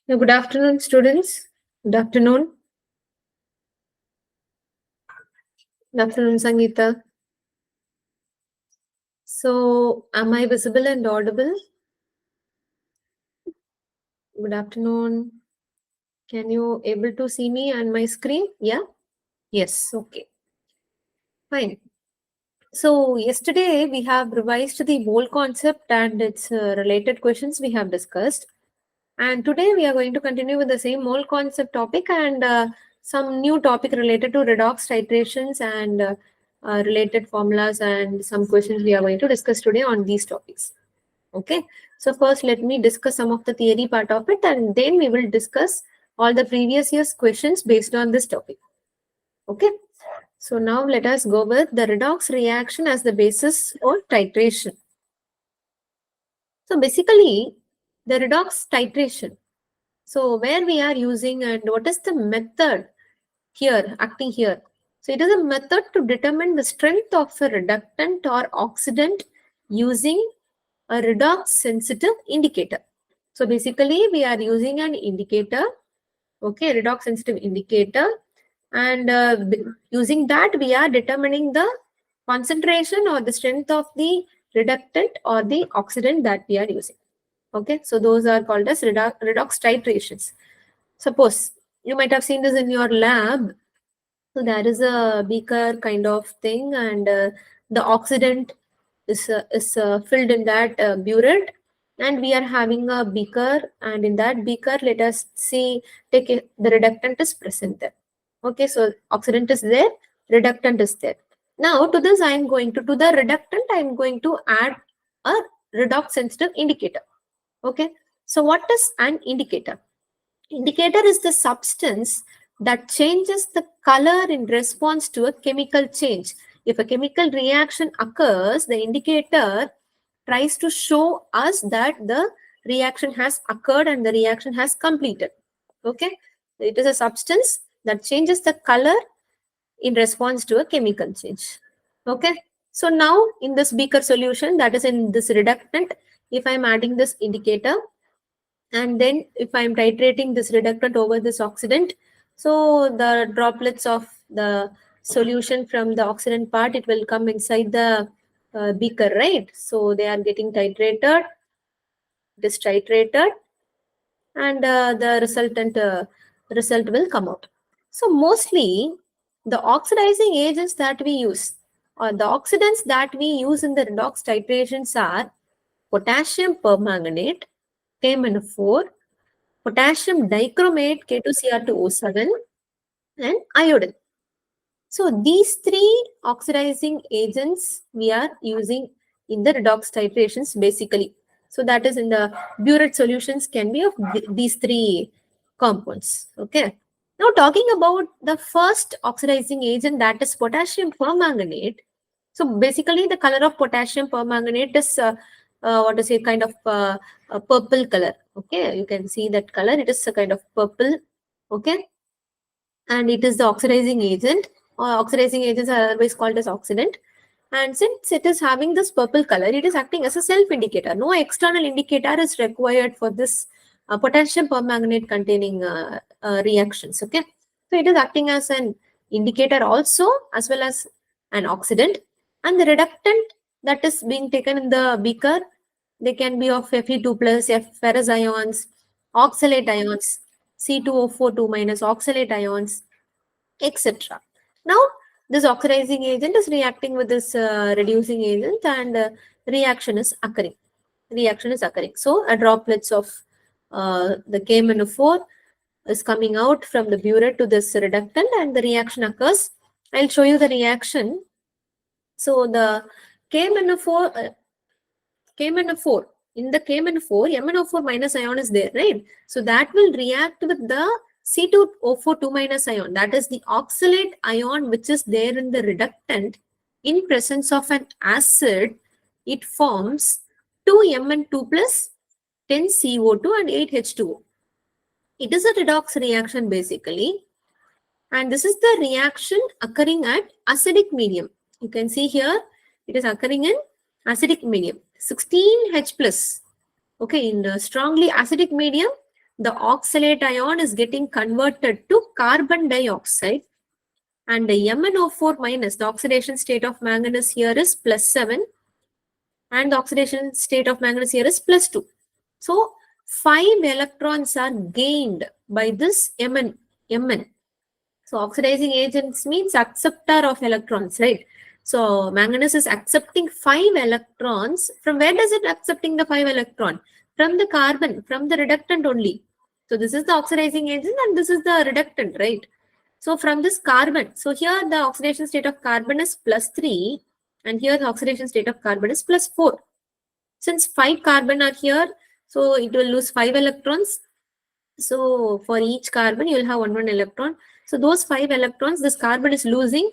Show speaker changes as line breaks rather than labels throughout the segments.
Good afternoon, students. Good afternoon. Good afternoon, Sangeeta. So, am I visible and audible? Good afternoon. Can you able to see me on my screen? Yeah? Yes. Okay. Fine. So, yesterday we have revised the whole concept and its related questions we have discussed. And today we are going to continue with the same whole concept topic and some new topic related to redox titrations and related formulas and some questions we are going to discuss today on these topics. Okay. So first let me discuss some of the theory part of it and then we will discuss all the previous year's questions based on this topic. Okay. So now let us go with the redox reaction as the basis for titration. So basically the redox titration. So where we are using and what is the method here, acting here? So it is a method to determine the strength of a reductant or oxidant using a redox sensitive indicator. So basically we are using an indicator, okay, redox sensitive indicator, and using that we are determining the concentration or the strength of the reductant or the oxidant that we are using. Okay, so those are called as redox titrations. Suppose you might have seen this in your lab. So there is a beaker kind of thing, and the oxidant is filled in that burette, and we are having a beaker, and in that beaker, let us see the reductant is present there. Okay, so oxidant is there, reductant is there. Now to this, I am going to the reductant. I am going to add a redox sensitive indicator. Okay, so what is an indicator? Indicator is the substance that changes the color in response to a chemical change. If a chemical reaction occurs, the indicator tries to show us that the reaction has occurred and the reaction has completed. Okay, it is a substance that changes the color in response to a chemical change. Okay, so now in this beaker solution, that is in this reductant, if I am adding this indicator, and then if I'm titrating this reductant over this oxidant, so the droplets of the solution from the oxidant part, it will come inside the beaker, right? So they are getting titrated, this titrated, and the result will come out. So mostly the oxidizing agents that we use or the oxidants that we use in the redox titrations are potassium permanganate, KMnO4, potassium dichromate K2Cr2O7, and iodine. So these three oxidizing agents we are using in the redox titrations basically. So that is in the burette solutions can be of these three compounds. Okay. Now talking about the first oxidizing agent, that is potassium permanganate. So basically the color of potassium permanganate is what to say, kind of a purple color. Okay, you can see that color. It is a kind of purple. Okay, and it is the oxidizing agent. Oxidizing agents are otherwise called as oxidant. And since it is having this purple color, it is acting as a self-indicator. No external indicator is required for this potassium permanganate containing reactions. Okay, so it is acting as an indicator also as well as an oxidant. And the reductant that is being taken in the beaker, they can be of Fe2 plus, ferrous ions, oxalate ions, C2O4 minus oxalate ions, etc. Now, this oxidizing agent is reacting with this reducing agent and reaction is occurring. Reaction is occurring. So, a droplets of the KMnO4 is coming out from the burette to this reductant and the reaction occurs. I'll show you the reaction. So, the KMnO4, in the KMnO4, MnO4 minus ion is there, right? So, that will react with the C2O4 minus ion, that is the oxalate ion which is there in the reductant. In presence of an acid, it forms 2Mn2 plus 10 CO2 and 8 H2O. It is a redox reaction basically. And this is the reaction occurring at acidic medium. You can see here, it is occurring in acidic medium. 16H plus. Okay, in a strongly acidic medium, the oxalate ion is getting converted to carbon dioxide, and the MnO4 minus, the oxidation state of manganese here is +7, and the oxidation state of manganese here is +2. So 5 electrons are gained by this Mn. So oxidizing agents means acceptor of electrons, right? So manganese is accepting 5 electrons. From where does it accepting the 5 electron? From the carbon, from the reductant only. So this is the oxidizing agent and this is the reductant, right? So from this carbon, so here the oxidation state of carbon is +3 and here the oxidation state of carbon is +4. Since 5 carbon are here, so it will lose 5 electrons. So for each carbon, you will have one electron. So those 5 electrons, this carbon is losing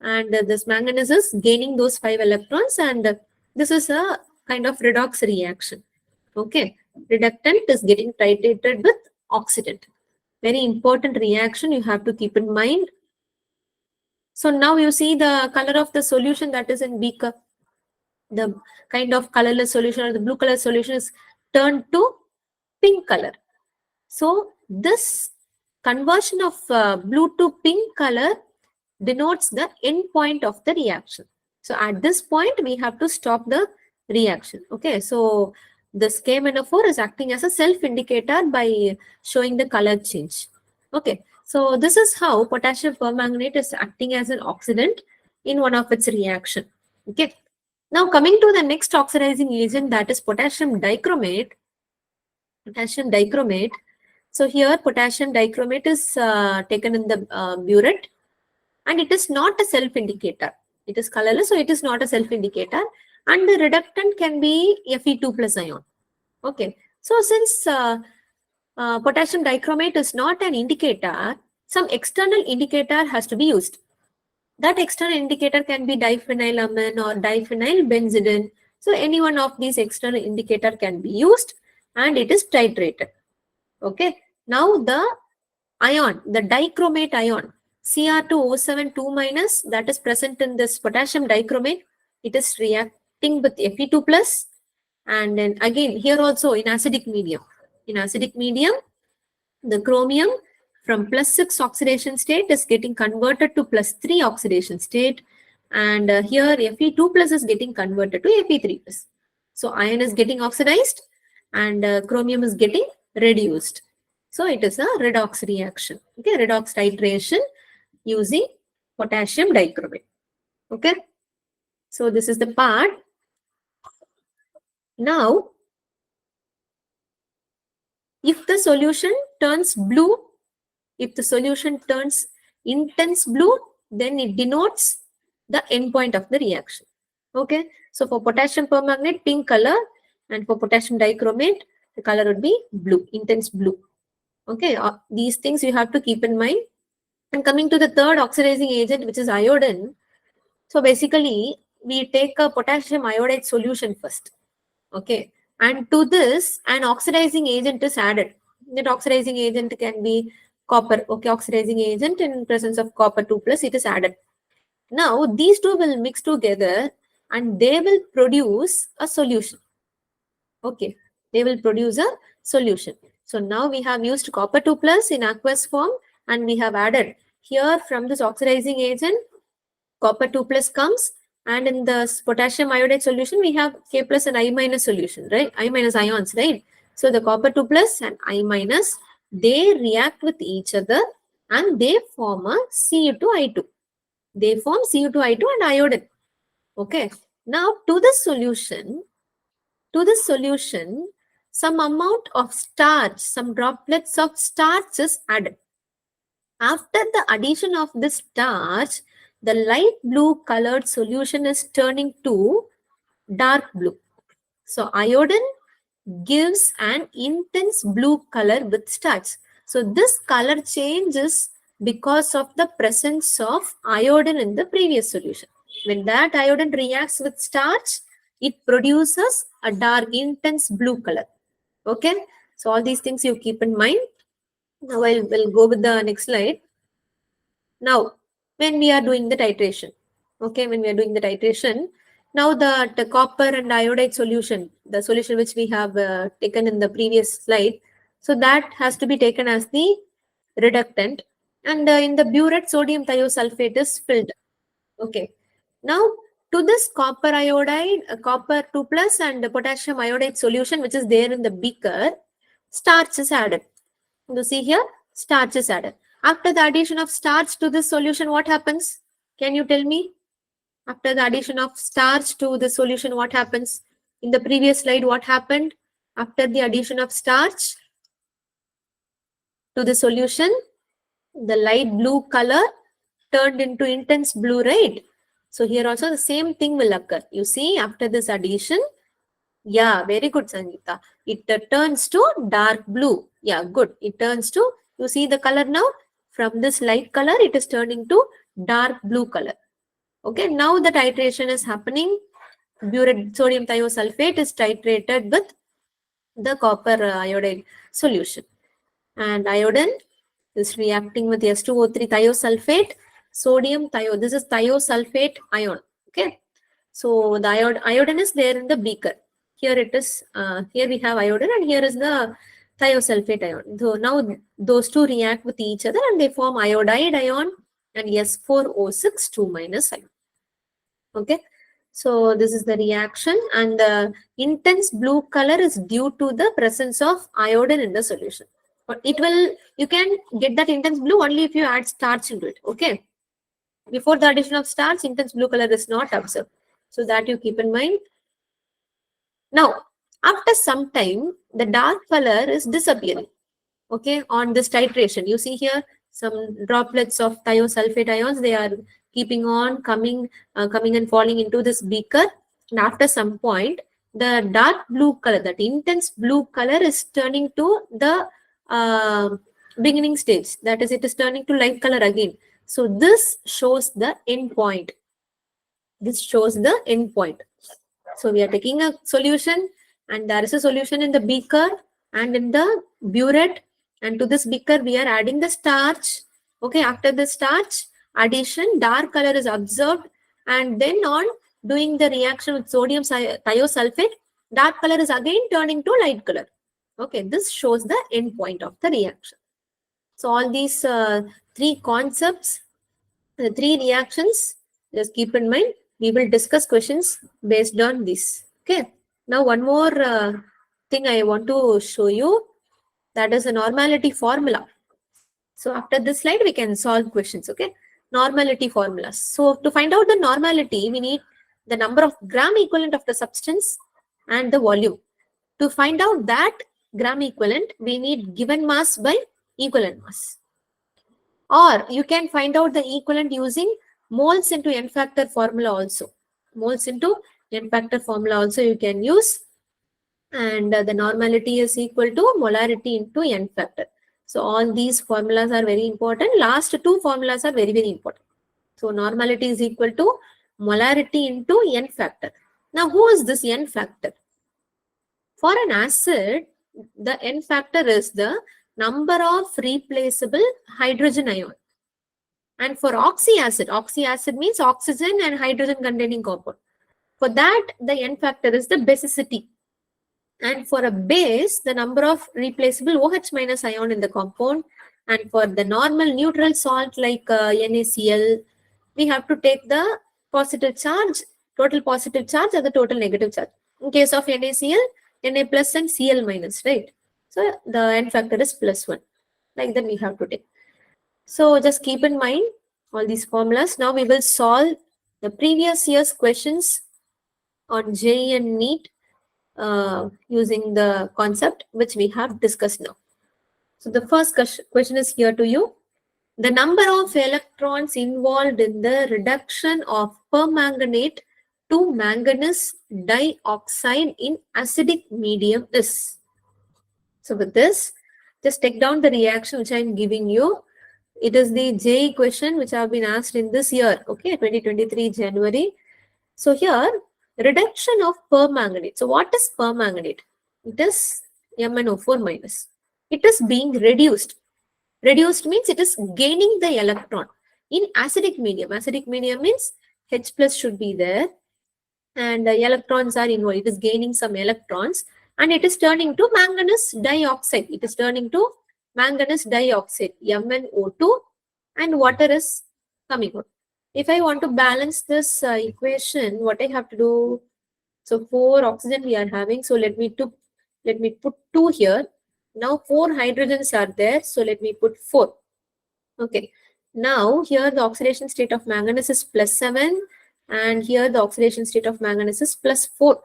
and this manganese is gaining those 5 electrons, and this is a kind of redox reaction. Okay, reductant is getting titrated with oxidant. Very important reaction you have to keep in mind. So now you see the color of the solution that is in beaker. The kind of colorless solution or the blue color solution is turned to pink color. So this conversion of blue to pink color denotes the end point of the reaction. So at this point, we have to stop the reaction. Okay, so this KMnO4 is acting as a self-indicator by showing the color change. Okay, so this is how potassium permanganate is acting as an oxidant in one of its reaction. Okay, now coming to the next oxidizing agent, that is potassium dichromate. Potassium dichromate. So here potassium dichromate is taken in the burette, and it is not a self-indicator. It is colorless, so it is not a self-indicator. And the reductant can be Fe2 plus ion. Okay. So since potassium dichromate is not an indicator, some external indicator has to be used. That external indicator can be diphenylamine or diphenylbenzidine. So any one of these external indicator can be used and it is titrated. Okay. Now the ion, the dichromate ion, Cr2O7 2-, that is present in this potassium dichromate. It is reacting with Fe2 plus, and then again here also in acidic medium. In acidic medium, the chromium from +6 oxidation state is getting converted to +3 oxidation state, and here Fe2 plus is getting converted to Fe3 plus. So iron is getting oxidized and chromium is getting reduced. So it is a redox reaction. Okay, redox titration using potassium dichromate. Okay, so this is the part. Now, if the solution turns blue, if the solution turns intense blue, then it denotes the end point of the reaction. Okay, so for potassium permanganate, pink color, and for potassium dichromate, the color would be blue, intense blue. Okay, these things you have to keep in mind. And coming to the third oxidizing agent, which is iodine. So basically, we take a potassium iodide solution first. Okay, and to this, an oxidizing agent is added. That oxidizing agent can be copper. Okay, oxidizing agent in presence of copper 2 plus, it is added. Now, these two will mix together and they will produce a solution. Okay, they will produce a solution. So now we have used copper 2 plus in aqueous form and we have added here from this oxidizing agent, copper 2 plus comes, and in the potassium iodide solution, we have K plus and I minus solution, right? I minus ions, right? So the copper 2 plus and I minus, they react with each other and they form a Cu2I2. They form Cu2I2 and iodine. Okay. Now to the solution, some amount of starch, some droplets of starch is added. After the addition of this starch, the light blue colored solution is turning to dark blue. So iodine gives an intense blue color with starch. So this color change is because of the presence of iodine in the previous solution. When that iodine reacts with starch, it produces a dark, intense blue color. Okay, so all these things you keep in mind. Now we'll go with the next slide. Now, when we are doing the titration, okay, when we are doing the titration, Now the copper and iodide solution, the solution which we have taken in the previous slide, so that has to be taken as the reductant, and in the burette sodium thiosulfate is filled. Okay. Now to this copper iodide, copper 2 plus and potassium iodide solution which is there in the beaker, starch is added. You see here, starch is added. After the addition of starch to this solution, what happens? Can you tell me? After the addition of starch to the solution, what happens? In the previous slide, what happened? After the addition of starch to the solution, the light blue color turned into intense blue, right? So here also the same thing will occur. You see, after this addition, yeah, very good, Sangeeta. It turns to dark blue. Yeah, good. It turns to, you see the color now? From this light color, it is turning to dark blue color. Okay, now the titration is happening. Burette sodium thiosulfate is titrated with the copper iodide solution. And iodine is reacting with S2O3 thiosulfate, sodium thio. This is thiosulfate ion. Okay, so the iodine is there in the beaker. Here it is. Here we have iodine, and here is the thiosulfate ion. So now those two react with each other, and they form iodide ion and S4O6 2 minus ion. Okay, so this is the reaction, and the intense blue color is due to the presence of iodine in the solution. But it will, you can get that intense blue only if you add starch into it. Okay, before the addition of starch, intense blue color is not observed. So that you keep in mind. Now, after some time, the dark color is disappearing. Okay, on this titration, you see here some droplets of thiosulfate ions. They are keeping on coming and falling into this beaker. And after some point, the dark blue color, that intense blue color, is turning to the beginning stage. That is, it is turning to light color again. So this shows the end point. This shows the end point. So we are taking a solution, and there is a solution in the beaker and in the burette, and to this beaker we are adding the starch. Okay, after the starch addition, dark color is observed, and then on doing the reaction with sodium thiosulfate, dark color is again turning to light color. Okay, this shows the end point of the reaction. So all these three concepts, the three reactions, just keep in mind. We will discuss questions based on this. Okay. Now one more thing I want to show you, that is a normality formula. So after this slide, we can solve questions. Okay. Normality formulas. So to find out the normality, we need the number of gram equivalent of the substance and the volume. To find out that gram equivalent, we need given mass by equivalent mass. Or you can find out the equivalent using moles into n factor formula also. Moles into n factor formula also you can use. And the normality is equal to molarity into n factor. So all these formulas are very important. Last two formulas are very, very important. So normality is equal to molarity into n factor. Now who is this n factor? For an acid, the n factor is the number of replaceable hydrogen ion. And for oxy acid means oxygen and hydrogen containing compound. For that, the n factor is the basicity. And for a base, the number of replaceable OH minus ion in the compound. And for the normal neutral salt like NaCl, we have to take the positive charge, total positive charge, or the total negative charge. In case of NaCl, Na plus and Cl minus, right? So the n factor is +1. Like that we have to take. So just keep in mind all these formulas. Now we will solve the previous year's questions on JEE and NEET using the concept which we have discussed now. So the first question is here to you. The number of electrons involved in the reduction of permanganate to manganese dioxide in acidic medium is. So with this, just take down the reaction which I am giving you. It is the JEE question which have been asked in this year, okay, 2023 January. So here, reduction of permanganate. So what is permanganate? It is MnO4 minus. It is being reduced. Reduced means it is gaining the electron in acidic medium. Acidic medium means H plus should be there. and electrons are involved. It is gaining some electrons and it is turning to manganese dioxide. It is turning to manganese dioxide, MnO2, and water is coming out. If I want to balance this equation, what I have to do? So 4 oxygen we are having. So let me put 2 here. Now 4 hydrogens are there. So let me put 4. Okay. Now here the oxidation state of manganese is +7 and here the oxidation state of manganese is +4.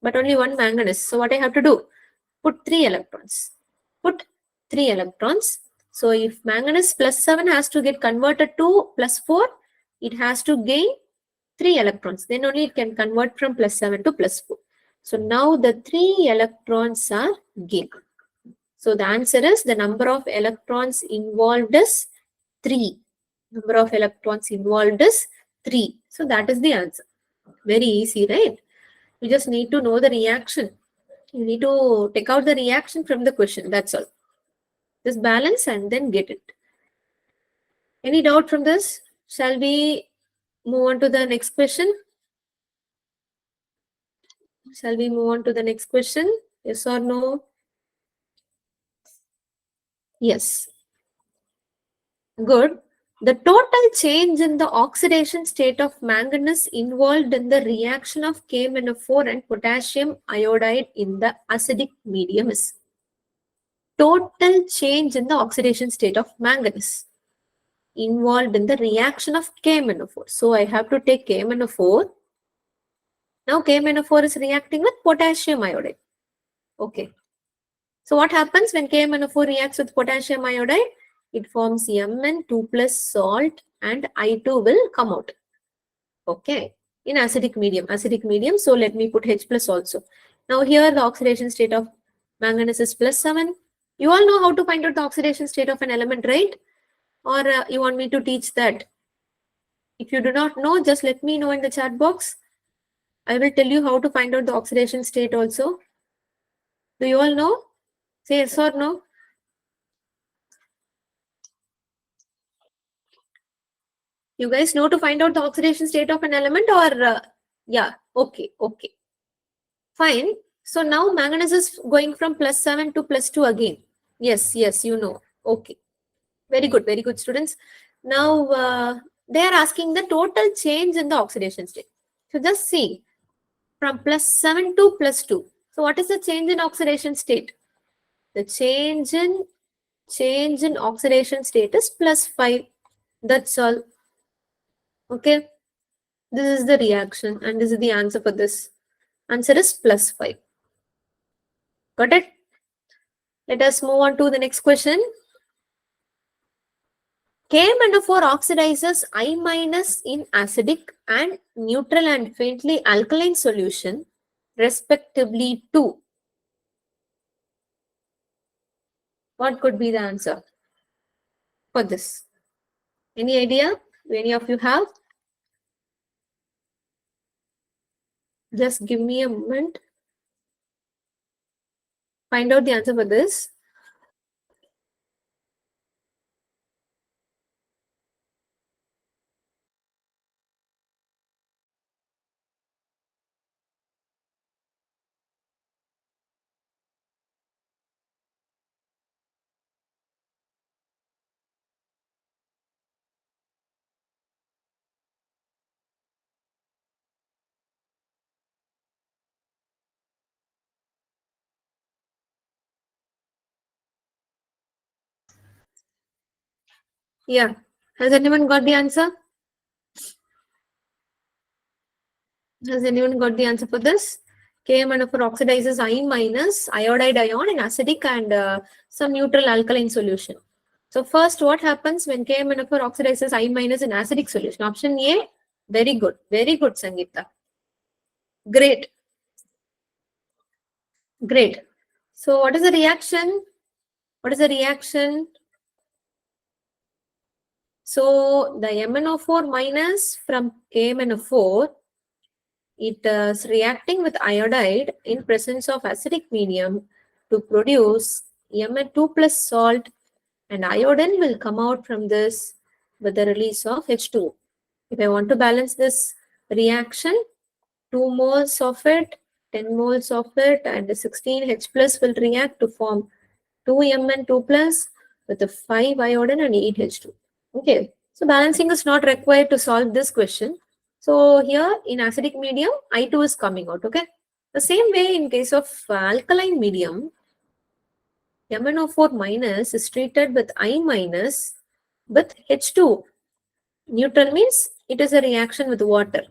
But only one manganese. So what I have to do? Put 3 electrons. Put 3 electrons. So if manganese +7 has to get converted to +4, it has to gain 3 electrons. Then only it can convert from +7 to +4. So now the 3 electrons are gained. So the answer is the number of electrons involved is 3. Number of electrons involved is 3. So that is the answer. Very easy, right? You just need to know the reaction. You need to take out the reaction from the question. That's all. Just balance and then get it. Any doubt from this? Shall we move on to the next question? Shall we move on to the next question? Yes or no? Yes. Good. The total change in the oxidation state of manganese involved in the reaction of KMnO4 and potassium iodide in the acidic medium is total change in the oxidation state of manganese involved in the reaction of KMnO4. So I have to take KMnO4. Now KMnO4 is reacting with potassium iodide. Okay. So what happens when KMnO4 reacts with potassium iodide? It forms Mn2 plus salt and I2 will come out. Okay. In acidic medium. Acidic medium. So let me put H plus also. Now here the oxidation state of manganese is +7. You all know how to find out the oxidation state of an element, right? Or you want me to teach that? If you do not know, just let me know in the chat box. I will tell you how to find out the oxidation state also. Do you all know? Say yes or no. You guys know to find out the oxidation state of an element or yeah, okay. Fine. So now manganese is going from +7 to +2 again. Yes, you know. Okay. Very good students. Now they are asking the total change in the oxidation state. So just see from +7 to +2. So what is the change in oxidation state? The change in oxidation state is +5. That's all. Okay. This is the reaction and this is the answer for this. Answer is +5. Got it? Let us move on to the next question. KMnO4 oxidizes I- in acidic and neutral and faintly alkaline solution, respectively to. What could be the answer for this? Any idea? Do any of you have? Just give me a moment. Find out the answer for this. Yeah. Has anyone got the answer? Has anyone got the answer for this? KMnO4 oxidizes I- iodide ion in acidic and some neutral alkaline solution. So first, what happens when KMnO4 oxidizes I- in acidic solution? Option A, very good, Sangeeta. Great. So what is the reaction? So the MnO4 minus from KMnO4, it is reacting with iodide in presence of acidic medium to produce Mn2 plus salt, and iodine will come out from this with the release of H2O. If I want to balance this reaction, 2 moles of it, 10 moles of it, and 16 H plus will react to form 2Mn2 plus with a 5 iodine and 8 H2. Okay, so balancing is not required to solve this question. So here in acidic medium, I2 is coming out. Okay, the same way in case of alkaline medium, MnO4 minus is treated with I minus with H2. Neutral means it is a reaction with water,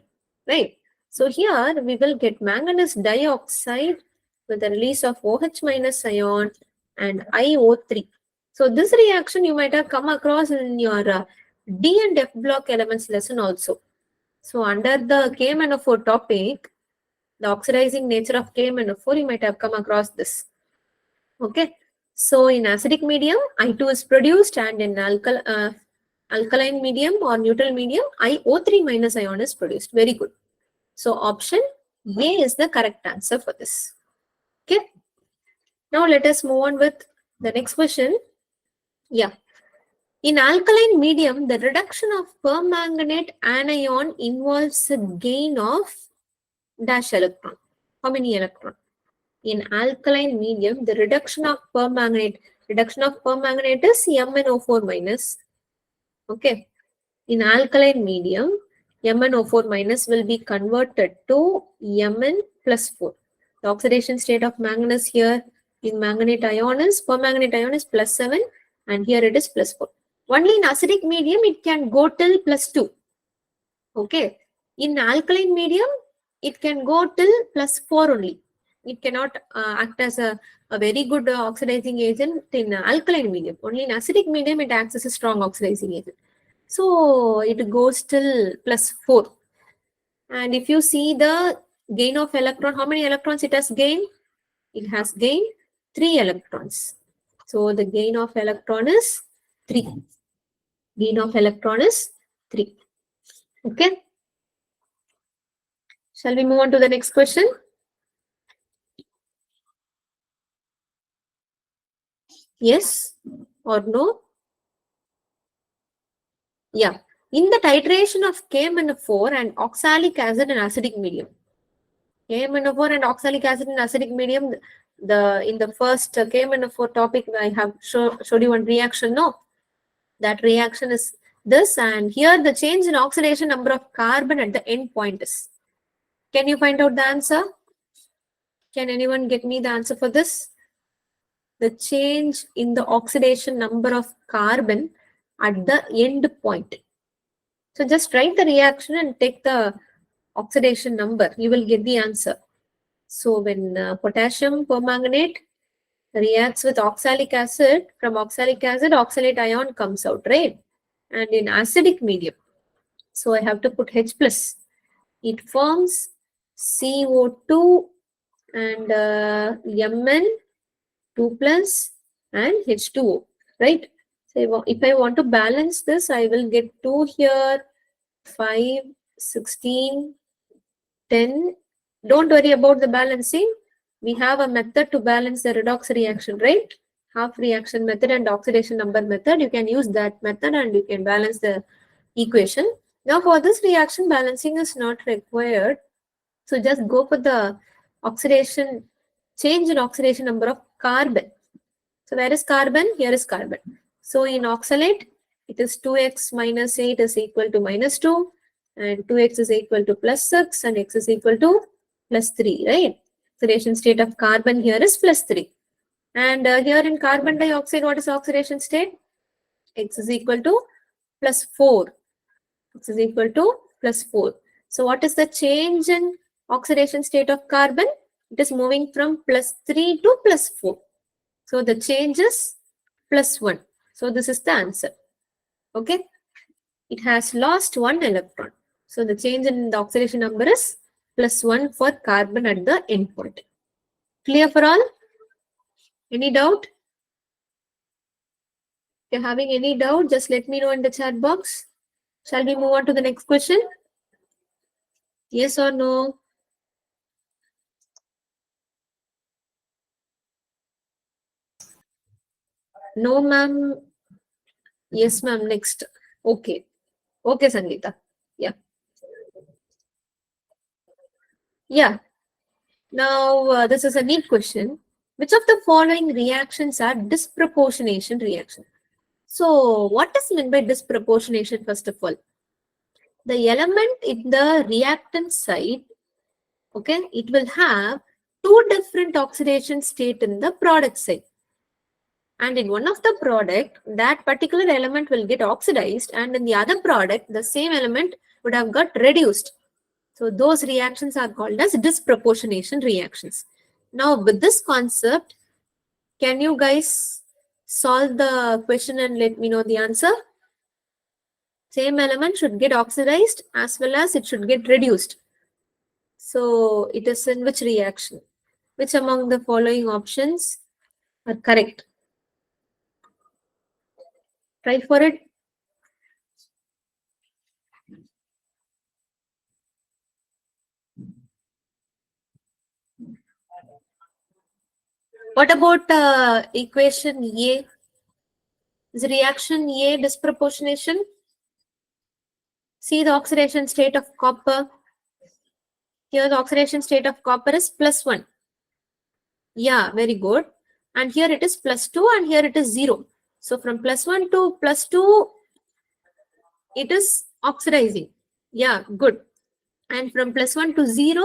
right? So here we will get manganese dioxide with the release of OH minus ion and IO3. So this reaction you might have come across in your D and F block elements lesson also. So under the KMnO4 topic, the oxidizing nature of KMnO4, you might have come across this. Okay. So in acidic medium, I2 is produced, and in alkaline medium or neutral medium, IO3 minus ion is produced. Very good. So option A is the correct answer for this. Okay. Now let us move on with the next question. Yeah. In alkaline medium, the reduction of permanganate anion involves a gain of dash electron. How many electron? In alkaline medium, the reduction of permanganate is MnO4 minus. Okay. In alkaline medium, MnO4 minus will be converted to Mn plus 4. The oxidation state of manganese here in manganate ion is, permanganate ion is plus 7, and here it is plus 4. Only in acidic medium, it can go till plus 2. Okay. In alkaline medium, it can go till plus 4 only. It cannot act as a very good oxidizing agent in alkaline medium. Only in acidic medium, it acts as a strong oxidizing agent. So it goes till plus 4. And if you see the gain of electron, how many electrons it has gained? It has gained 3 electrons. So the gain of electron is 3. Gain of electron is 3. Okay. Shall we move on to the next question? Yes or no? Yeah. In the titration of KMnO4 and oxalic acid in acidic medium. KMnO4 and oxalic acid in acidic medium, in the first KMnO4 topic, I have showed you one reaction. No, that reaction is this, and here the change in oxidation number of carbon at the end point is. Can you find out the answer? Can anyone get me the answer for this? The change in the oxidation number of carbon at the end point. So just write the reaction and take the oxidation number. You will get the answer. So when potassium permanganate reacts with oxalic acid, from oxalic acid, oxalate ion comes out, right? And in acidic medium, so I have to put H plus. It forms CO2 and Mn2 plus and H2O, right? So if I want to balance this, I will get 2 here, 5, 16, 10. Don't worry about the balancing. We have a method to balance the redox reaction, right? Half reaction method and oxidation number method. You can use that method and you can balance the equation. Now for this reaction, balancing is not required. So just go for the oxidation, change in oxidation number of carbon. So where is carbon? Here is carbon. So in oxalate, it is 2x minus 8 is equal to minus 2, and 2x is equal to plus 6, and x is equal to plus 3, right? Oxidation state of carbon here is plus 3. And here in carbon dioxide, what is oxidation state? X is equal to plus 4. X is equal to plus 4. So what is the change in oxidation state of carbon? It is moving from plus 3 to plus 4. So the change is plus 1. So this is the answer. Okay. It has lost 1 electron. So the change in the oxidation number is plus 1 for carbon at the end point. Clear for all? Any doubt? If you're having any doubt, just let me know in the chat box. Shall we move on to the next question? Yes or no? No, ma'am. Yes, ma'am. Next. Okay. Okay, Sangeeta. Yeah. Yeah. Now, this is a neat question. Which of the following reactions are disproportionation reaction? So, what is meant by disproportionation, first of all? The element in the reactant side, okay, it will have two different oxidation state in the product side. And in one of the product, that particular element will get oxidized, and in the other product, the same element would have got reduced. So those reactions are called as disproportionation reactions. Now with this concept, can you guys solve the question and let me know the answer? Same element should get oxidized as well as it should get reduced. So it is in which reaction? Which among the following options are correct? Try for it. What about equation A? Is reaction A disproportionation? See the oxidation state of copper. Here the oxidation state of copper is +1. Yeah, very good. And here it is +2 and here it is 0. So from +1 to +2, it is oxidizing. Yeah, good. And from +1 to 0,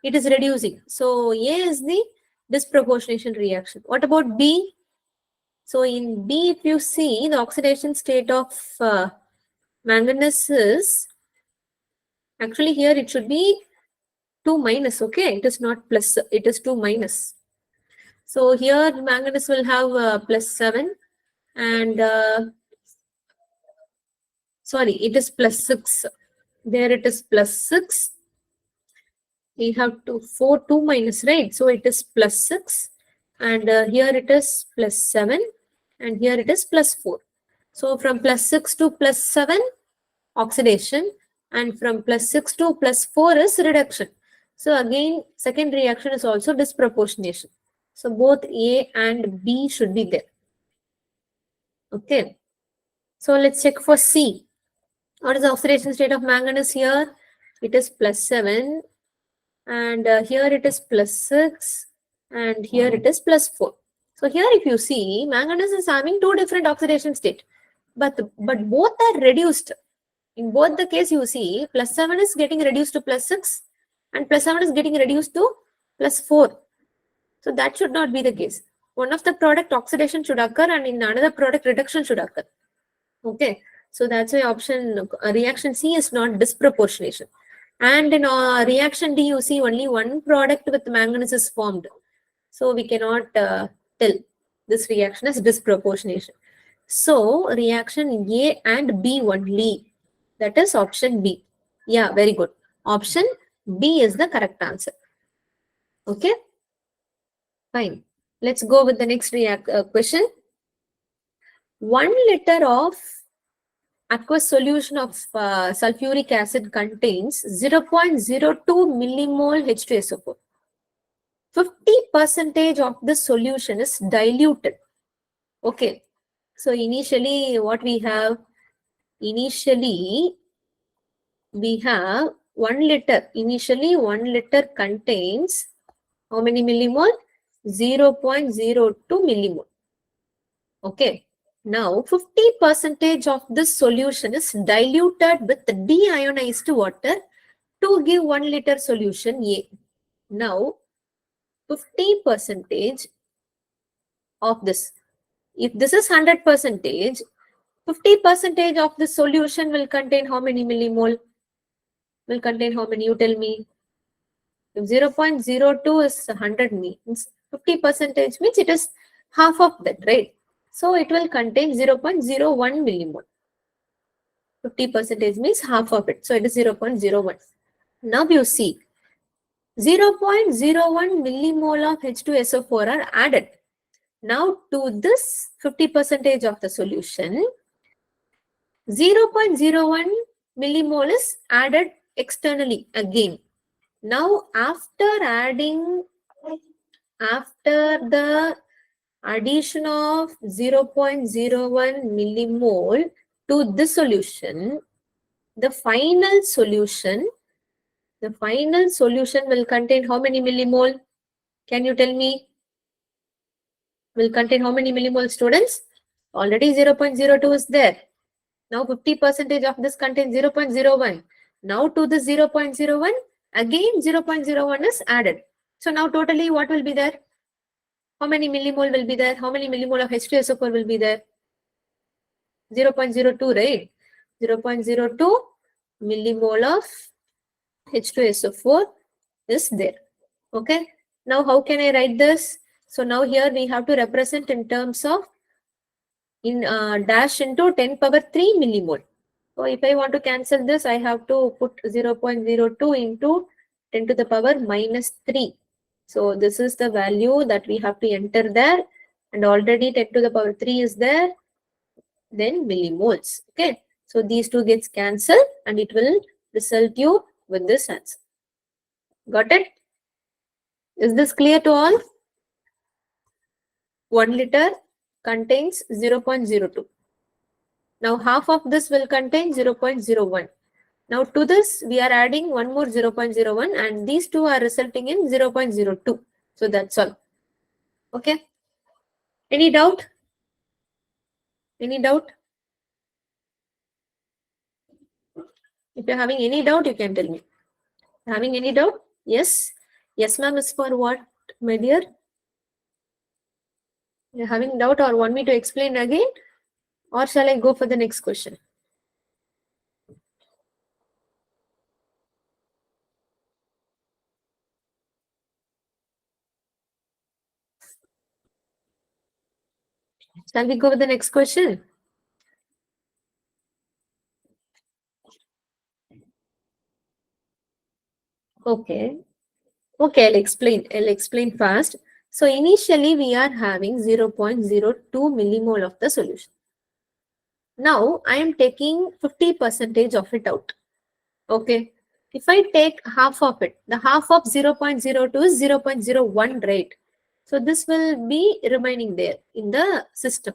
it is reducing. So A is the disproportionation reaction. What about B? So in B, if you see the oxidation state of manganese is, actually here it should be 2 minus, okay? It is not plus, it is 2 minus. So here manganese will have +7 and sorry, it is +6. There it is +6. We have to 4, 2 minus, right? So it is +6 and here it is +7 and here it is +4. So from +6 to +7, oxidation, and from +6 to +4 is reduction. So again, second reaction is also disproportionation. So both A and B should be there. Okay. So let's check for C. What is the oxidation state of manganese here? It is +7 and here it is +6 and here it is +4. So here if you see, manganese is having two different oxidation state, but both are reduced. In both the case you see +7 is getting reduced to +6 and +7 is getting reduced to +4. So that should not be the case. One of the product oxidation should occur and in another product reduction should occur. Okay, so that's why option reaction C is not disproportionation. And in reaction D, you see only one product with manganese is formed. So we cannot tell this reaction is disproportionation. So reaction A and B only. That is option B. Yeah, very good. Option B is the correct answer. Okay, fine. Let's go with the next question. 1 liter of aqueous solution of sulfuric acid contains 0.02 millimole H2SO4. 50% of the solution is diluted. Okay, so initially what we have? Initially we have 1 liter. Initially 1 liter contains how many millimole? 0.02 millimole. Okay. Now 50% of this solution is diluted with deionized water to give 1 liter solution A. Now 50% of this. If this is 100%, 50% of the solution will contain how many millimole? Will contain how many? You tell me. If 0.02 is 100 means 50% means it is half of that, right? So it will contain 0.01 millimole. 50% means half of it. So it is 0.01. Now you see 0.01 millimole of H2SO4 are added. Now to this 50% of the solution, 0.01 millimole is added externally again. Now after the addition of 0.01 millimole to this solution, the final solution The final solution will contain how many millimole? Can you tell me? Will contain how many millimole, students? Already 0.02 is there. Now 50% of this contains 0.01. Now to the 0.01, again 0.01 is added. So now totally what will be there? How many millimole will be there? How many millimole of H2SO4 will be there? 0.02, right? 0.02 millimole of H2SO4 is there. Okay. Now how can I write this? So now here we have to represent in terms of dash into 10 power 3 millimole. So if I want to cancel this, I have to put 0.02 into 10 to the power minus 3. So this is the value that we have to enter there, and already 10 to the power 3 is there, then millimoles. Okay. So these two gets cancelled and it will result you with this answer. Got it? Is this clear to all? 1 liter contains 0.02. Now half of this will contain 0.01. Now to this we are adding one more 0.01 and these two are resulting in 0.02. So that's all. Okay. Any doubt? Any doubt? If you're having any doubt, you can tell me. Having any doubt? Yes. Yes, ma'am, is for what, my dear? You're having doubt or want me to explain again? Or shall I go for the next question? Shall we go with the next question? Okay. Okay, I'll explain fast. So initially we are having 0.02 millimole of the solution. Now I am taking 50% of it out. Okay. If I take half of it, the half of 0.02 is 0.01, right? So this will be remaining there in the system.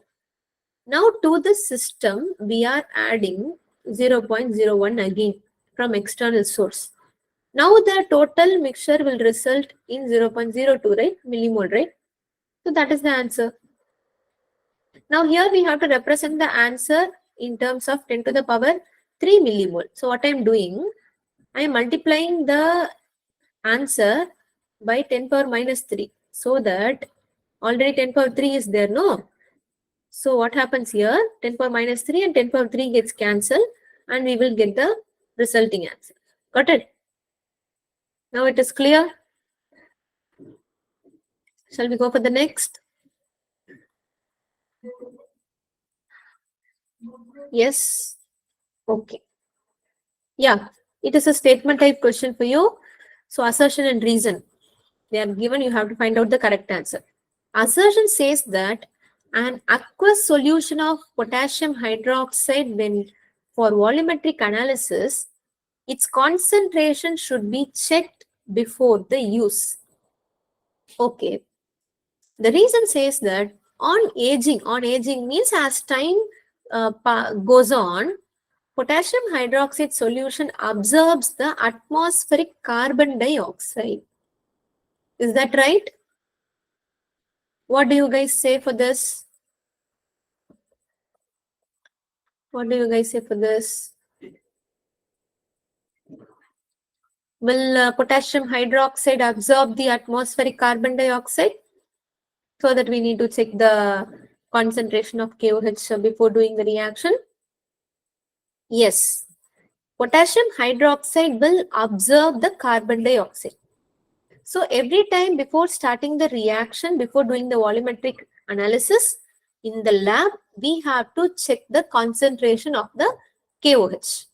Now to the system, we are adding 0.01 again from external source. Now the total mixture will result in 0.02, right? Millimole, right? So that is the answer. Now here we have to represent the answer in terms of 10 to the power 3 millimole. So what I am doing, I am multiplying the answer by 10 power minus 3. So that already 10 power 3 is there, no? So what happens here? 10 power minus 3 and 10 power 3 gets cancelled and we will get the resulting answer. Got it? Now it is clear. Shall we go for the next? Yes. Okay. Yeah, it is a statement type question for you. So assertion and reason. They are given, you have to find out the correct answer. Assertion says that an aqueous solution of potassium hydroxide, when for volumetric analysis, its concentration should be checked before the use. Okay. The reason says that on aging means as time goes on, potassium hydroxide solution absorbs the atmospheric carbon dioxide. Is that right? What do you guys say for this? What do you guys say for this? Will potassium hydroxide absorb the atmospheric carbon dioxide? So that we need to check the concentration of KOH before doing the reaction. Yes. Potassium hydroxide will absorb the carbon dioxide. So every time before starting the reaction, before doing the volumetric analysis in the lab, we have to check the concentration of the KOH.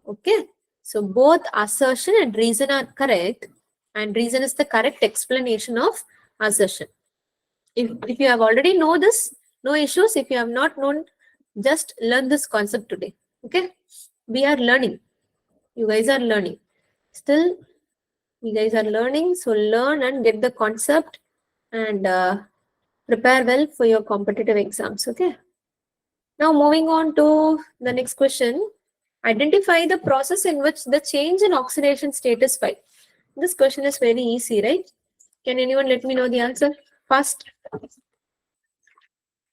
Okay. So both assertion and reason are correct, and reason is the correct explanation of assertion. If you have already know this, no issues. If you have not known, just learn this concept today. Okay. We are learning. You guys are learning. Still, you guys are learning. So learn and get the concept and prepare well for your competitive exams. Okay. Now moving on to the next question. Identify the process in which the change in oxidation state is felt. This question is very easy, right? Can anyone let me know the answer? First,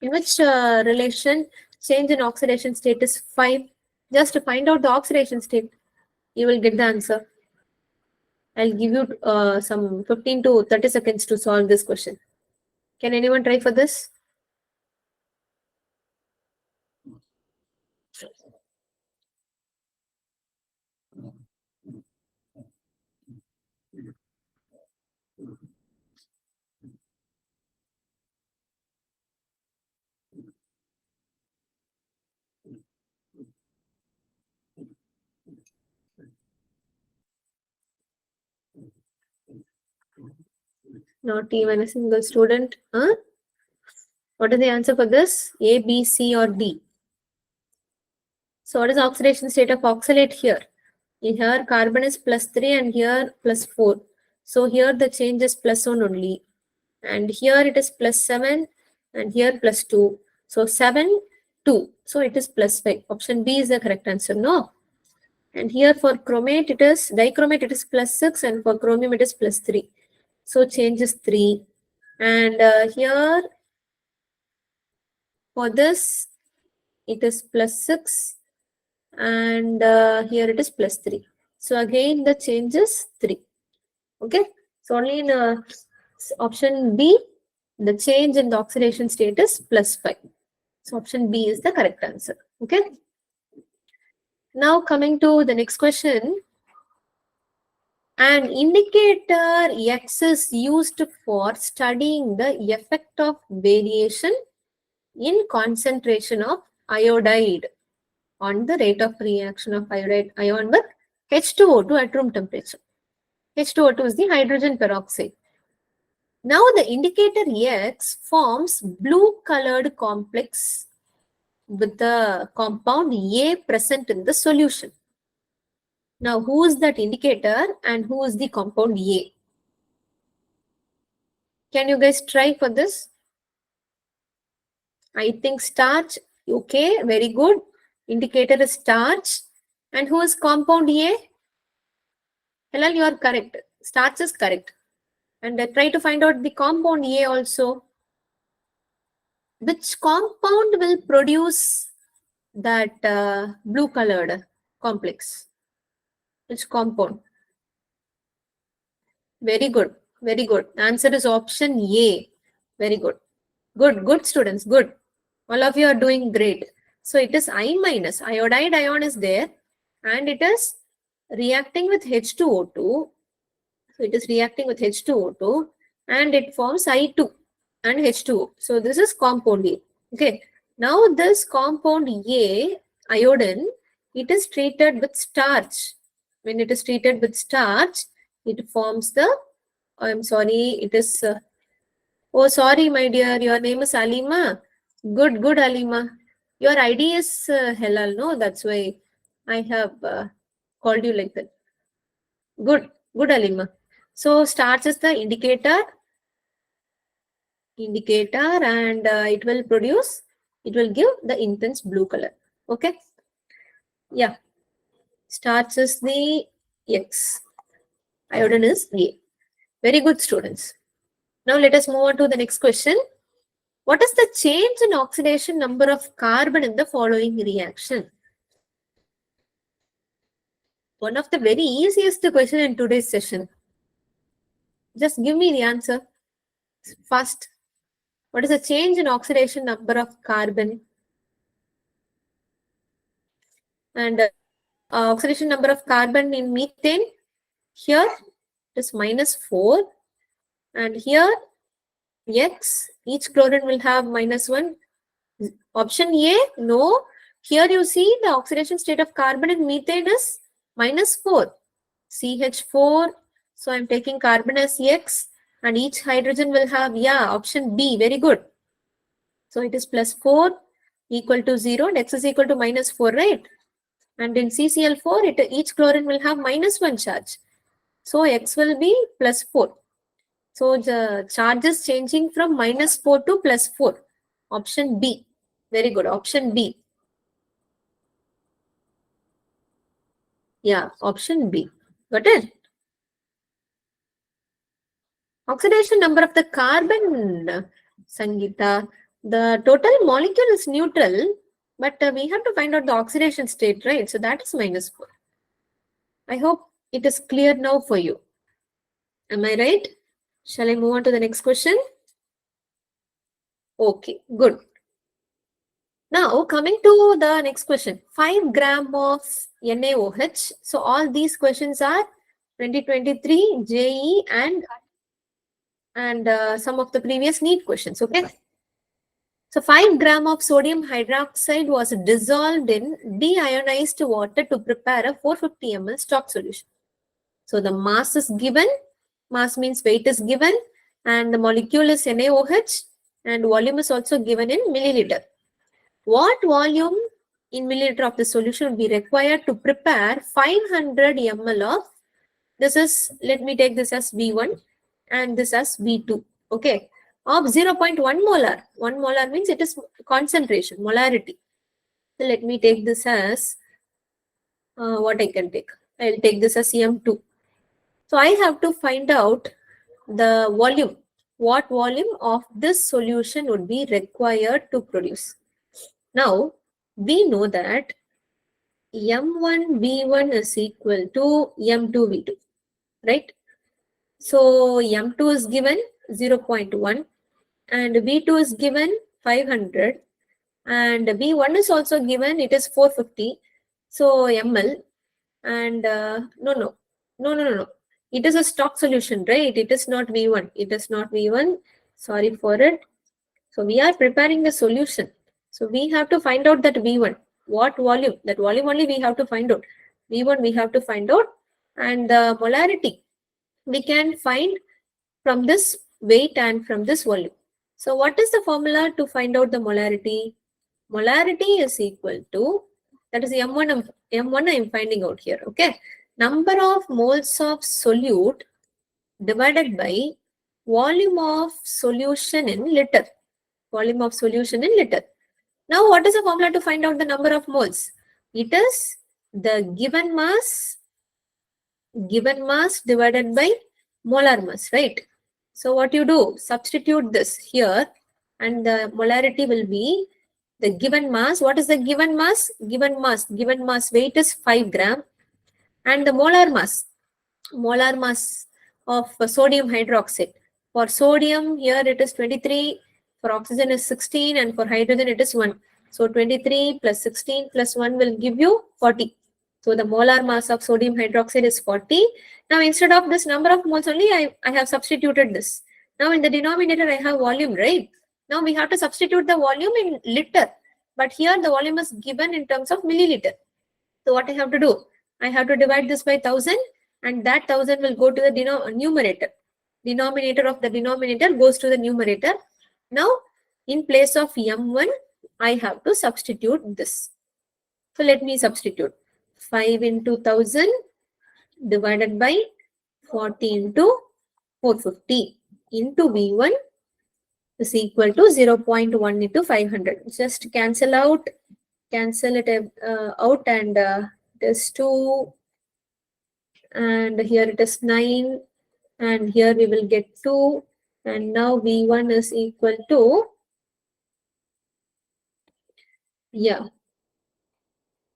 in which relation change in oxidation state is 5? Just to find out the oxidation state, you will get the answer. I'll give you some 15 to 30 seconds to solve this question. Can anyone try for this? Not even a single student. Huh? What is the answer for this? A, B, C, or D? So what is the oxidation state of oxalate here? Here carbon is +3 and here +4. So here the change is +1 only. And here it is +7 and here +2. So 7, 2. So it is +5. Option B is the correct answer. No. And here for chromate it is, dichromate it is +6 and for chromium it is +3. So change is 3. And here for this it is +6 and here it is +3. So again the change is 3. Okay. So only in option B, the change in the oxidation state is +5. So option B is the correct answer. Okay. Now coming to the next question. An indicator X is used for studying the effect of variation in concentration of iodide on the rate of reaction of iodide ion with H2O2 at room temperature. H2O2 is the hydrogen peroxide. Now the indicator X forms blue colored complex with the compound A present in the solution. Now who is that indicator and who is the compound A? Can you guys try for this? I think starch. Okay, very good. Indicator is starch. And who is compound A? Helal, you are correct. Starch is correct. And try to find out the compound A also. Which compound will produce that blue colored complex? Which compound? Very good. Very good. Answer is option A. Very good. Good students. Good. All of you are doing great. So it is I minus. Iodide ion is there and it is reacting with H2O2. So it is reacting with H2O2 and it forms I2 and H2O. So this is compound A. Okay. Now this compound A, iodine, it is treated with starch. When it is treated with starch, it forms the, I'm sorry, it is, oh sorry my dear, your name is Alima. Good Alima. Your ID is Halal, no? That's why I have called you like that. Good Alima. So starch is the indicator and it will give the intense blue color. Okay. Yeah. Starch is the X. Iodine is A. Very good students. Now let us move on to the next question. What is the change in oxidation number of carbon in the following reaction? One of the very easiest question in today's session. Just give me the answer. First, what is the change in oxidation number of carbon? And oxidation number of carbon in methane, here it is -4 and here X, each chlorine will have -1. Option A, no. Here you see the oxidation state of carbon in methane is -4. CH4. So I'm taking carbon as X and each hydrogen will have, yeah, option B. Very good. So it is +4 equal to 0 and X is equal to -4, right? And in CCl4, each chlorine will have -1 charge. So X will be +4. So the charge is changing from -4 to +4. Option B. Very good. Option B. Yeah, option B. Got it? Oxidation number of the carbon, Sangeeta. The total molecule is neutral, but we have to find out the oxidation state, right? So that is -4. I hope it is clear now for you. Am I right? Shall I move on to the next question? Okay, good. Now coming to the next question, 5 gram of NaOH. So all these questions are 2023 JE and some of the previous NEET questions. Okay. So 5 gram of sodium hydroxide was dissolved in deionized water to prepare a 450 ml stock solution. So the mass is given, mass means weight is given, and the molecule is NaOH, and volume is also given in milliliter. What volume in milliliter of the solution will be required to prepare 500 ml of, this is, let me take this as V1 and this as V2, okay, of 0.1 molar. 1 molar means it is concentration, molarity. So let me take this as, what I can take? I'll take this as M2. So I have to find out the volume. What volume of this solution would be required to produce? Now, we know that M1 V1 is equal to M2 V2, right? So M2 is given 0.1 and V2 is given 500 and V1 is also given, it is 450. So ml and no. It is a stock solution, right? It is not V1. It is not V1. Sorry for it. So we are preparing the solution. So we have to find out that V1. What volume? That volume only we have to find out. V1 we have to find out. And the molarity we can find from this weight and from this volume. So what is the formula to find out the molarity? Molarity is equal to, that is M1 I am finding out here, okay? Number of moles of solute divided by volume of solution in liter. Volume of solution in liter. Now what is the formula to find out the number of moles? It is the given mass divided by molar mass, right? So what you do, substitute this here and the molarity will be the given mass. What is the given mass? Given mass weight is 5 gram and the molar mass of sodium hydroxide. For sodium here it is 23, for oxygen is 16 and for hydrogen it is 1. So 23 plus 16 plus 1 will give you 40. So the molar mass of sodium hydroxide is 40. Now instead of this number of moles only, I have substituted this. Now in the denominator I have volume, right? Now we have to substitute the volume in liter. But here the volume is given in terms of milliliter. So what I have to do? I have to divide this by 1000 and that 1000 will go to the numerator. Denominator of the denominator goes to the numerator. Now in place of M1, I have to substitute this. So let me substitute. 5 into 1000 divided by 40 into 450 into V1 is equal to 0.1 into 500. Just cancel it out and it is 2 and here it is 9 and here we will get 2 and now V1 is equal to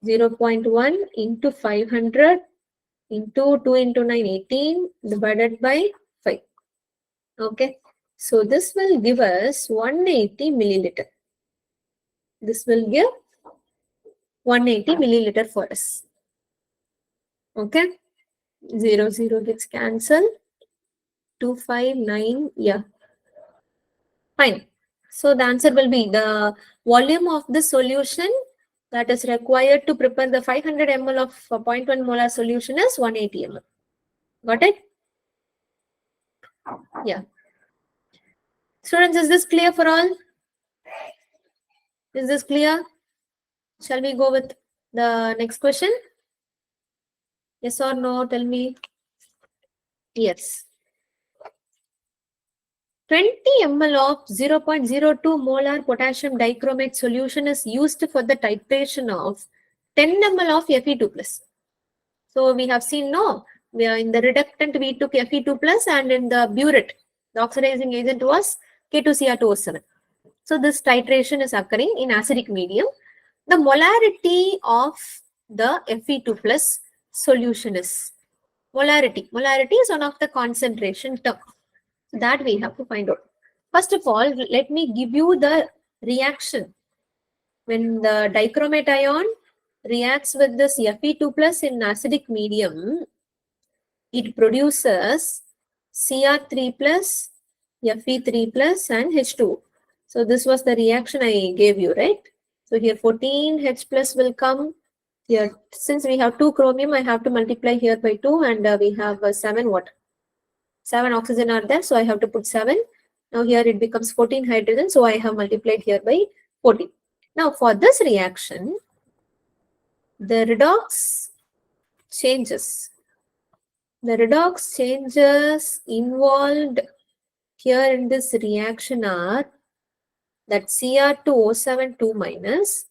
0.1 into 500 into 2 into 9, 18 divided by 5. Okay. So this will give us 180 milliliter. This will give 180 milliliter for us. Okay. 0, 0 gets cancelled. 259, yeah. Fine. So the answer will be the volume of the solution that is required to prepare the 500 ml of 0.1 molar solution is 180 ml. Got it? Yeah. Students, is this clear for all? Is this clear? Shall we go with the next question? Yes or no? Tell me. Yes. 20 ml of 0.02 molar potassium dichromate solution is used for the titration of 10 ml of Fe2+. So we have seen, no, we are in the reductant we took Fe2 plus, and in the burette, the oxidizing agent was K2Cr2O7. So this titration is occurring in acidic medium. The molarity of the Fe2 plus solution is molarity. Molarity is one of the concentration term. So that we have to find out. First of all, let me give you the reaction. When the dichromate ion reacts with this Fe2 plus in acidic medium, it produces Cr3 plus, Fe3 plus and H2O. So this was the reaction I gave you, right? So here 14H plus will come. Here, since we have 2 chromium, I have to multiply here by 2, and we have 7 what? 7 oxygen are there, so I have to put 7. Now here it becomes 14 hydrogen, so I have multiplied here by 14. Now for this reaction, the redox changes. The redox changes involved here in this reaction are that Cr2O7 2 minus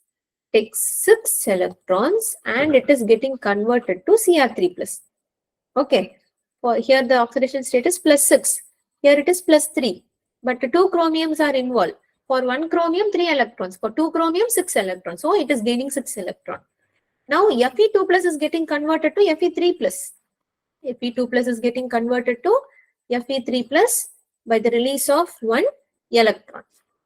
takes 6 electrons and it is getting converted to Cr3 plus. Okay. For here the oxidation state is plus 6. Here it is plus 3. But 2 chromiums are involved. For 1 chromium, 3 electrons. For 2 chromium, 6 electrons. So it is gaining 6 electrons. Now Fe2 plus is getting converted to Fe3 plus. Fe2 plus is getting converted to Fe3 plus by the release of 1 electron.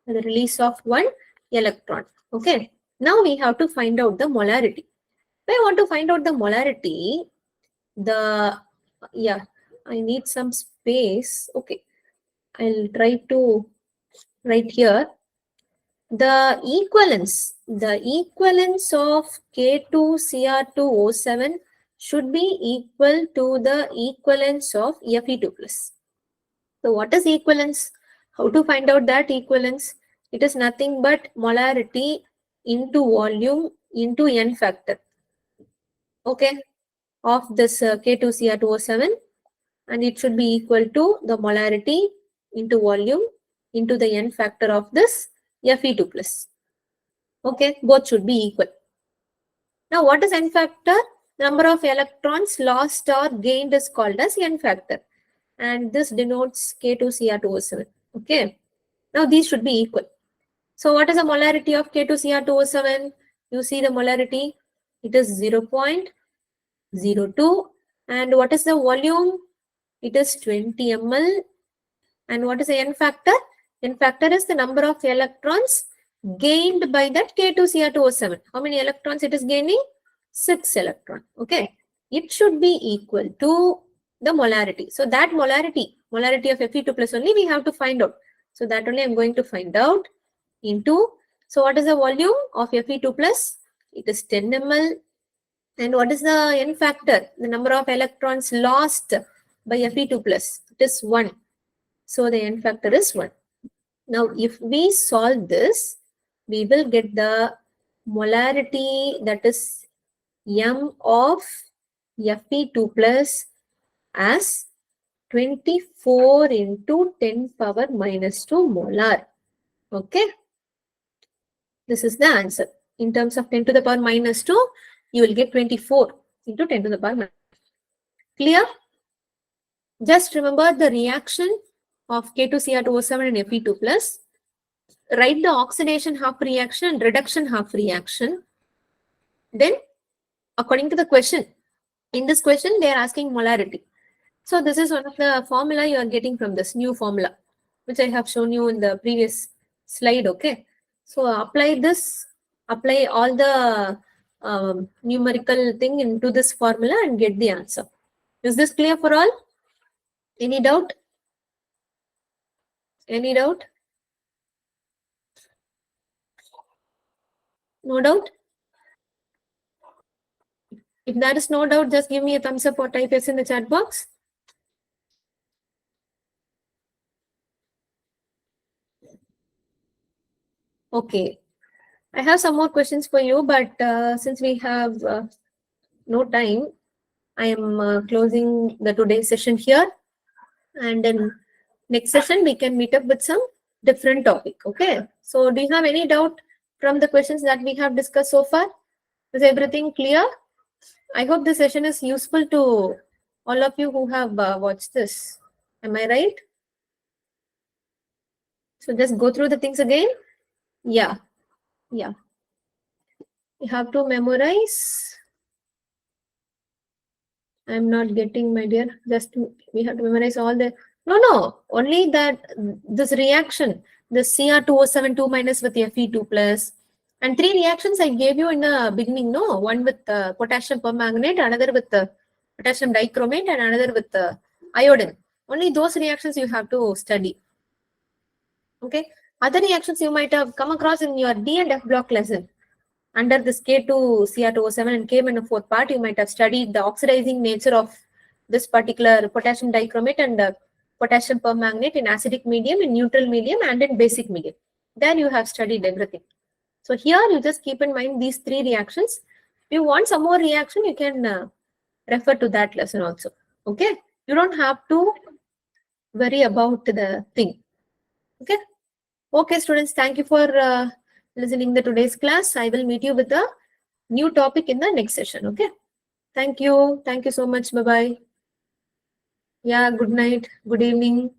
By the release of 1 electron. Okay. Now we have to find out the molarity. If I want to find out the molarity, I need some space. Okay. I'll try to write here. The equivalence of K2Cr2O7 should be equal to the equivalence of Fe2 plus. So what is equivalence? How to find out that equivalence? It is nothing but molarity into volume into n factor. Okay, of this K2Cr2O7, and it should be equal to the molarity into volume into the n factor of this Fe2 plus. Okay, both should be equal. Now, what is n factor? Number of electrons lost or gained is called as n factor, and this denotes K2Cr2O7. Okay, now these should be equal. So, what is the molarity of K2Cr2O7? You see the molarity, it is 0.02, and what is the volume? It is 20 ml. And what is the n factor? N factor is the number of electrons gained by that K2Cr2O7. How many electrons it is gaining? 6 electrons. Okay. It should be equal to the molarity. So that molarity of Fe2 plus only we have to find out. So that only I'm going to find out into. So what is the volume of Fe2 plus? It is 10 ml. And what is the n factor? The number of electrons lost by Fe2 plus. It is 1. So the n factor is 1. Now, if we solve this, we will get the molarity, that is m of Fe2 plus as 24 into 10 power minus 2 molar. Okay. This is the answer. In terms of 10 to the power minus 2, you will get 24 into 10 to the power minus 2. Clear? Just remember the reaction of K2Cr2O7 and Fe2 plus. Write the oxidation half reaction and reduction half reaction. Then, according to the question, in this question, they are asking molarity. So, this is one of the formula you are getting from this new formula, which I have shown you in the previous slide. Okay. So, apply this, apply all the numerical thing into this formula and get the answer. Is this clear for all? Any doubt? Any doubt? No doubt? If there is no doubt, just give me a thumbs up or type yes in the chat box. Okay. I have some more questions for you, but since we have no time, I am closing the today's session here. And then next session, we can meet up with some different topic. Okay. So do you have any doubt from the questions that we have discussed so far? Is everything clear? I hope this session is useful to all of you who have watched this. Am I right? So just go through the things again. Yeah, yeah. You have to memorize. I'm not getting, my dear. Just we have to memorize all the. No. Only that this reaction, the Cr2O7 2 minus with Fe2 plus, and 3 reactions I gave you in the beginning. No, one with potassium permanganate, another with potassium dichromate, and another with iodine. Only those reactions you have to study. Okay. Other reactions you might have come across in your D and F block lesson. Under this K2Cr2O7 and came in the fourth part, you might have studied the oxidizing nature of this particular potassium dichromate and potassium permanganate in acidic medium, in neutral medium, and in basic medium. There you have studied everything. So here you just keep in mind these 3 reactions. If you want some more reaction, you can refer to that lesson also. Okay, you don't have to worry about the thing. Okay. Okay, students, thank you for listening to today's class. I will meet you with a new topic in the next session. Okay. Thank you. Thank you so much. Bye-bye. Yeah, good night. Good evening.